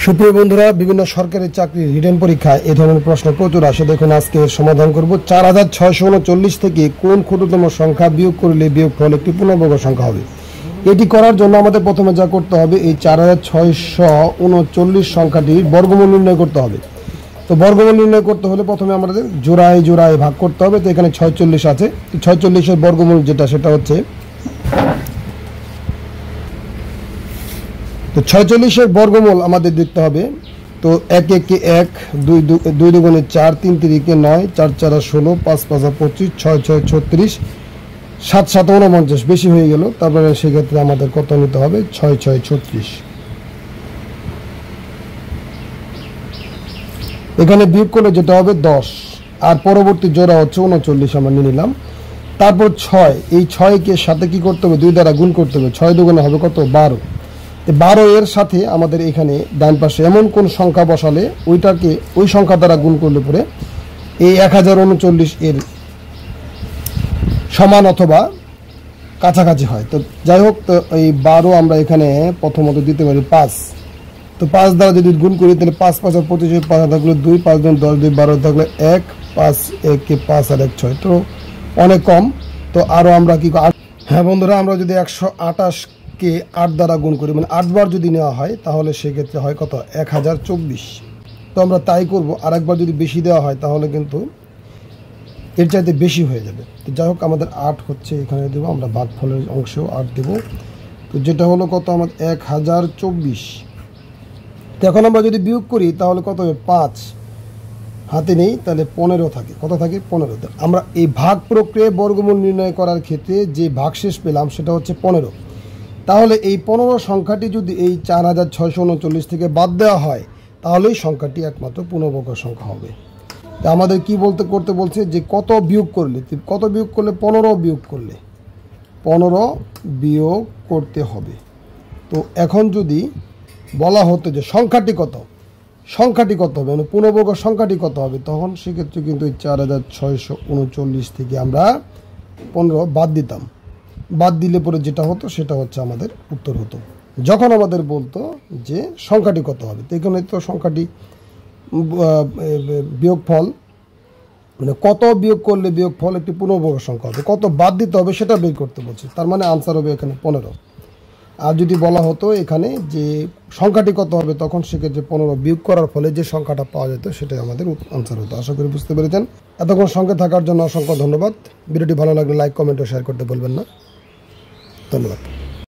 সুপ্রিয় বন্ধুরা, বিভিন্ন সরকারি চাকরির রিটেন পরীক্ষায় এই ধরনের প্রশ্ন প্রচুর আসে। দেখুন আজকে সমাধান করব। 4639 থেকে কোন ক্ষুদ্রতম সংখ্যা বিয়োগ করলে বিয়োগফল একটি পূর্ণবর্গ সংখ্যা হবে। এটি করার জন্য আমাদের প্রথমে যা করতে হবে, এই 4639 সংখ্যাটির বর্গমূল নির্ণয় করতে হবে। তো বর্গমূল নির্ণয় করতে হলে প্রথমে আমাদের জোড়ায় জোড়ায় ভাগ করতে হবে। তো এখানে 46 আছে, 46-এর বর্গমূল সেটা হচ্ছে, তো 46-এর বর্গমূল আমাদের দেখতে হবে। তো 1 1 1, 2 2 4, 3 3 9, 4 4 16, 5 5 25, 6 6 36, 7 7 49, বেশি হয়ে গেল। তারপরে সেক্ষেত্রে আমাদের কত নিতে হবে? 6 6 36। এখানে বিয়োগ করলে যেটা হবে 10, আর পরবর্তী জোড়া হচ্ছে 39 আমরা নিয়ে নিলাম। তারপর 6, এই 6কে সাথে কি করতে হবে? 2 দ্বারা গুণ করতে হবে। 6 2 হবে কত? 12। 12 এর সাথে আমাদের এখানে ডান পাশে এমন কোন সংখ্যা বসালে ওইটাকে ওই সংখ্যা দ্বারা গুণ করলে পরে এই 1039 এর সমান অথবা কাছাকাছি হয়। তো যাই হোক, তো এই 12 আমরা এখানে প্রথমত দিতে পারি 5। তো 5 দ্বারা যদি গুণ করি তাহলে 5 5 25, 5 থাকলে 2, 5 10 2, 12 থাকলে 1, 5 1 5 আর 1 6, তো অনেক কম। তো আরও আমরা কি, হ্যাঁ বন্ধুরা, আমরা যদি 128কে 8 দ্বারা গুণ করি, মানে 8 বার যদি নেওয়া হয়, তাহলে সেক্ষেত্রে হয় কত? 1024। তো আমরা তাই করব। আর একবার যদি বেশি দেওয়া হয় তাহলে কিন্তু এর চাইতে বেশি হয়ে যাবে। তো যাই হোক, আমাদের 8 হচ্ছে এখানে দেবো, আমরা ভাগফলের অংশেও 8 দেবো। তো যেটা হলো কত? আমাদের 1024। তো এখন আমরা যদি বিয়োগ করি তাহলে কত হবে? 5 হাতে নেই, তাহলে 15 থাকে। কত থাকে? 15। আমরা এই ভাগ প্রক্রিয়ায় বর্গমূল নির্ণয় করার ক্ষেত্রে যে ভাগশেষ পেলাম সেটা হচ্ছে 15। তাহলে এই 15 সংখ্যাটি যদি এই 4639 থেকে বাদ দেওয়া হয়, তাহলেই সংখ্যাটি একমাত্র পূর্ণবর্গ সংখ্যা হবে। তা আমাদের কি করতে বলছে যে কত বিয়োগ করলে, 15 বিয়োগ করলে 15 বিয়োগ করতে হবে। তো এখন যদি বলা হতো যে সংখ্যাটি কত হবে, মানে পূর্ণবর্গ সংখ্যাটি কত হবে, তখন সেক্ষেত্রে কিন্তু এই 4639 থেকে আমরা 15 বাদ দিতাম। বাদ দিলে পরে যেটা হতো সেটা হচ্ছে আমাদের উত্তর হতো। যখন আমাদের বলতো যে সংখ্যাটি কত হবে, তো এখানে তো সংখ্যাটি বিয়োগফল, মানে কত বিয়োগ করলে বিয়োগফল একটি পূর্ণবর্গ সংখ্যা হবে, কত বাদ দিতে হবে সেটা বের করতে বলছে। তার মানে আনসার হবে এখানে 15। আর যদি বলা হতো এখানে যে সংখ্যাটি কত হবে, তখন সেক্ষেত্রে 15 বিয়োগ করার ফলে যে সংখ্যাটা পাওয়া যেত সেটাই আমাদের আনসার হতো। আশা করি বুঝতে পেরেছেন। এতক্ষণ সঙ্গে থাকার জন্য অসংখ্য ধন্যবাদ। ভিডিওটি ভালো লাগলে লাইক, কমেন্ট ও শেয়ার করতে বলবেন না। ধন্যবাদ।